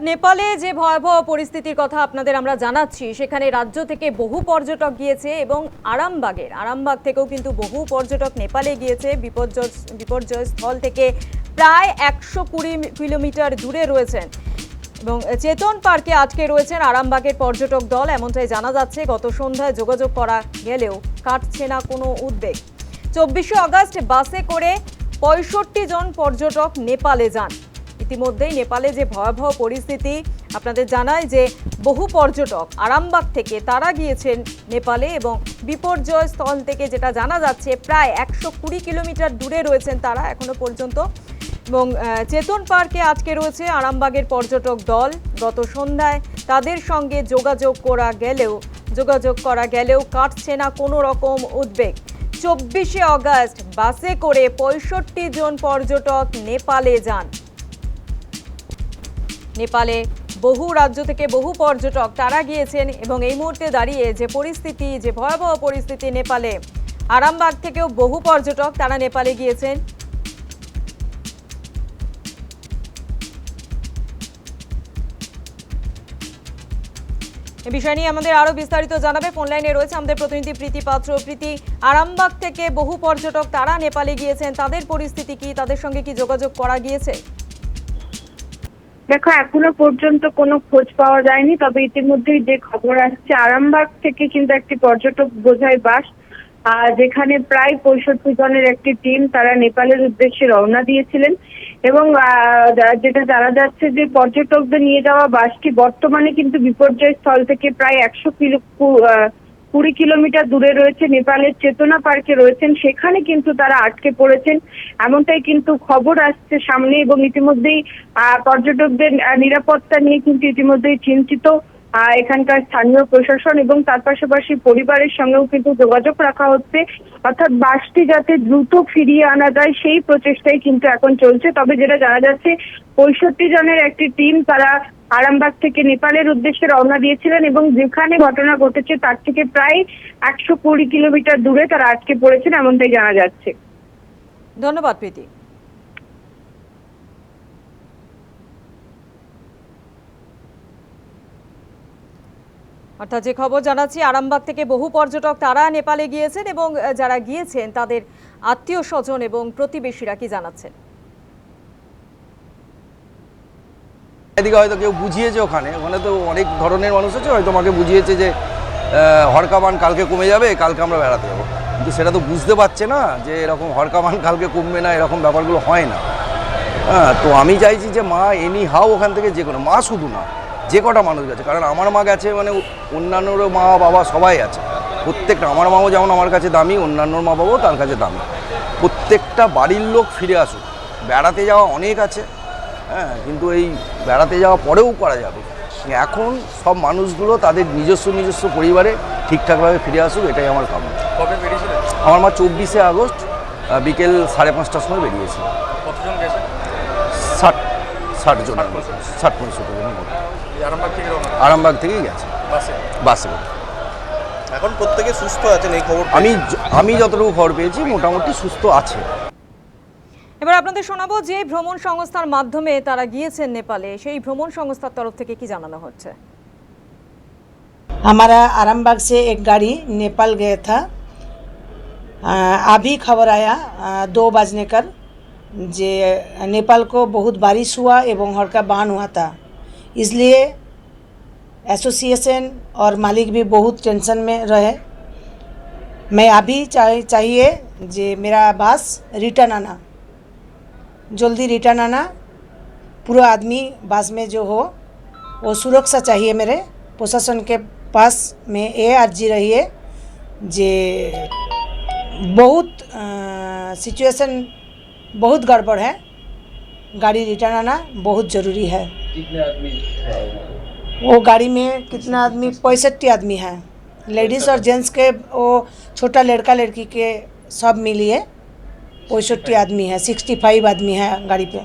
নেপালে যে ভয়াবহ পরিস্থিতির কথা আপনাদের আমরা জানাচ্ছি, সেখানে রাজ্য থেকে বহু পর্যটক গিয়েছে এবং আরামবাগ থেকেও কিন্তু বহু পর্যটক নেপালে গিয়েছে। বিপর্যয় স্থল থেকে প্রায় 120 কিলোমিটার দূরে রয়েছেন এবং চেতন পার্কে আটকে রয়েছেন আরামবাগের পর্যটক দল, এমনটাই জানা যাচ্ছে। গত সন্ধ্যায় যোগাযোগ করা গেলেও কাটছে না কোনো উদ্বেগ। 24শে আগস্ট বাসে করে 65 জন পর্যটক নেপালে যান। ইতিমধ্যেই নেপালে যে ভয়াবহ পরিস্থিতি আপনাদের জানায় যে বহু পর্যটক আরামবাগ থেকে তারা গিয়েছেন নেপালে এবং বিপর্যয় স্থল থেকে যেটা জানা যাচ্ছে প্রায় 120 কিলোমিটার দূরে রয়েছেন তারা এখনো পর্যন্ত এবং চেতন পার্কে আটকে রয়েছে আরামবাগের পর্যটক দল। গত সন্ধ্যায় তাদের সঙ্গে যোগাযোগ করা গেলেও কাটছে না কোনো রকম উদ্বেগ। 24শে আগস্ট বাসে করে 65 জন পর্যটক নেপালে যান। নেপালে বহু রাজ্য থেকে বহু পর্যটক তারা গিয়েছেন এবং এই মুহূর্তে দাঁড়িয়ে যে ভয়াবহ পরিস্থিতি নেপালে, আরামবাগ থেকেও বহু পর্যটক তারা নেপালে গিয়েছেন। এ বিষয় নিয়ে আমাদের আরো বিস্তারিত জানাবে, ফোন লাইনে রয়েছে আমাদের প্রতিনিধি প্রীতি পাত্র। প্রীতি, আরামবাগ থেকে বহু পর্যটক তারা নেপালে গিয়েছেন, তাদের পরিস্থিতি কি, তাদের সঙ্গে কি যোগাযোগ করা গিয়েছে? দেখো, এখনো পর্যন্ত কোনো খোঁজ পাওয়া যায়নি, তবে ইতিমধ্যেই যে খবর আসছে আরামবাগ থেকে কিন্তু একটি পর্যটক বোঝাই বাস যেখানে প্রায় 65 জনের একটি টিম তারা নেপালের উদ্দেশ্যে রওনা দিয়েছিলেন এবং যেটা জানা যাচ্ছে যে পর্যটকদের নিয়ে যাওয়া বাসটি বর্তমানে কিন্তু বিপর্যয় স্থল থেকে প্রায় 120 কিলোমিটার দূরে রয়েছে, নেপালের চেতনা পার্কে রয়েছেন, সেখানে কিন্তু তারা আটকে পড়েছেন এমনটাই কিন্তু খবর আসছে সামনে। এবং ইতিমধ্যেই পর্যটকদের নিরাপত্তা নিয়ে কিন্তু ইতিমধ্যেই চিন্তিত এখানকার স্থানীয় প্রশাসন এবং তার পাশাপাশি পরিবারের সঙ্গেও কিন্তু যোগাযোগ রাখা হচ্ছে, অর্থাৎ বাসটি যাতে দ্রুত ফিরিয়ে আনা যায় সেই প্রচেষ্টাই কিন্তু এখন চলছে। তবে যেটা জানা যাচ্ছে 65 জনের একটি টিম তারা আরামবাগ থেকে নেপালের উদ্দেশ্যে রওনা দিয়েছিলেন এবং যেখানে ঘটনা ঘটেছে তার থেকে প্রায় 120 কিলোমিটার দূরে তারা আটকে পড়েছেন এমনটাই জানা যাচ্ছে। ধন্যবাদ প্রীতি। অর্থাৎ যে খবর জানাচ্ছি, আরামবাগ থেকে বহু পর্যটক তারা নেপালে গিয়েছেন এবং যারা গিয়েছেন তাদের আত্মীয় স্বজন এবং প্রতিবেশীরা কি জানাচ্ছেন। এদিকে হয়তো কেউ বুঝিয়েছে, ওখানে তো অনেক ধরনের মানুষ আছে, হয়তো আমাকে বুঝিয়েছে যে হরকামান কালকে কমে যাবে, কালকে আমরা বেড়াতে যাবো, কিন্তু সেটা তো বুঝতে পারছে না যে এরকম হরকামান কালকে কমবে না, এরকম ব্যাপারগুলো হয় না। হ্যাঁ, তো আমি চাইছি যে মা এনি হাও ওখান থেকে যে কোনো, মা শুধু না, যে কটা মানুষ গেছে, কারণ আমার মা গেছে মানে অন্যান্যরও মা বাবা সবাই আছে, প্রত্যেকটা, আমার মাও যেমন আমার কাছে দামি, অন্যান্য মা বাবাও তার কাছে দামি, প্রত্যেকটা বাড়ির লোক ফিরে আসুক। বেড়াতে যাওয়া অনেক আছে, হ্যাঁ, কিন্তু এই বেড়াতে যাওয়া পরেও করা যাবে। এখন সব মানুষগুলো তাদের নিজস্ব পরিবারে ঠিকঠাকভাবে ফিরে আসুক, এটাই আমার কাম্য। কবে বেরিয়েছিলেন? আমার মা 24শে আগস্ট বিকেল 5:30টার সময় বেরিয়েছে। কতজন গেছে? 60 জনের মতো, 60-65 জনের মতো। আরামবাগ থেকেই গেছে বাসে। এখন প্রত্যেকে সুস্থ আছেন এই খবর? আমি যতটুকু খবর পেয়েছি মোটামুটি সুস্থ আছে। এবার আপনাদের শোনাবো যে ভ্রমণ সংস্থার মাধ্যমে তারা গিয়েছেন নেপালে, সেই ভ্রমণ সংস্থার তরফ থেকে কি জানানো হচ্ছে। हमारा आरामबाग से एक गाड़ी नेपाल गया था। अभी खबर आया 2 बजने कर जे नेपाल को बहुत बारिश हुआ एवं हल्का बहान हुआ था, इसलिए एसोसिएशन और मालिक भी बहुत टेंशन में रहे। मैं अभी चाहिए जे मेरा रिटर्न आना, जल्दी रिटर्न आना, पूरा आदमी बस में जो हो वो सुरक्षा चाहिए। मेरे प्रशासन के पास में ये अर्जी रही है जे बहुत सिचुएशन बहुत गड़बड़ है, गाड़ी रिटर्न आना बहुत ज़रूरी है। कितने आदमी है? वो गाड़ी में कितना आदमी? 65 आदमी है, लेडीज़ और जेंट्स के, वो छोटा लड़का लड़की के सब मिलिए 65 आदमी है, 65 आदमी है गाड़ी पे।